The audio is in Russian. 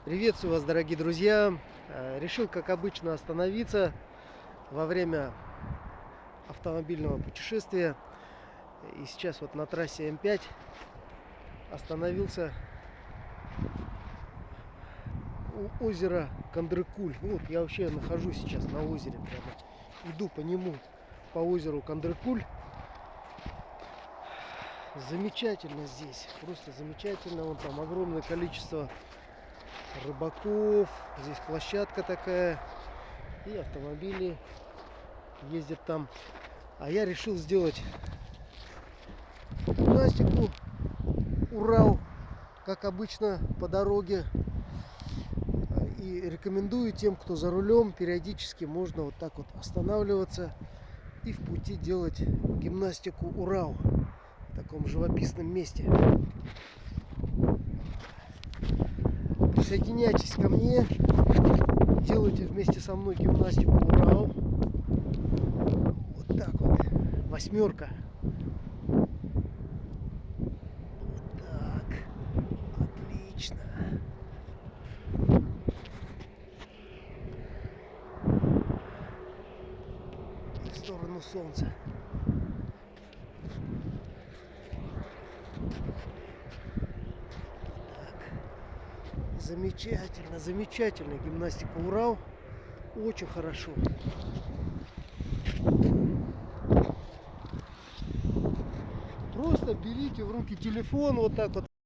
Приветствую вас, дорогие друзья! Решил, как обычно, остановиться во время автомобильного путешествия. И сейчас вот на трассе М5 остановился у озера Кандрыкуль. Вот я вообще нахожусь сейчас на озере, прямо иду по нему, по озеру Кандрыкуль. Замечательно здесь, просто замечательно. Вон там огромное количество рыбаков, здесь площадка такая, и автомобили ездят там. А я решил сделать гимнастику Урал, как обычно, по дороге. И рекомендую тем, кто за рулем, периодически можно вот так вот останавливаться и в пути делать гимнастику Урал в таком живописном месте. Присоединяйтесь ко мне, делайте вместе со мной гимнастику Урал. Вот так вот, восьмерка. Вот так, отлично. И в сторону солнца. Замечательно, замечательная гимнастика Урал. Очень хорошо. Просто берите в руки телефон, вот так вот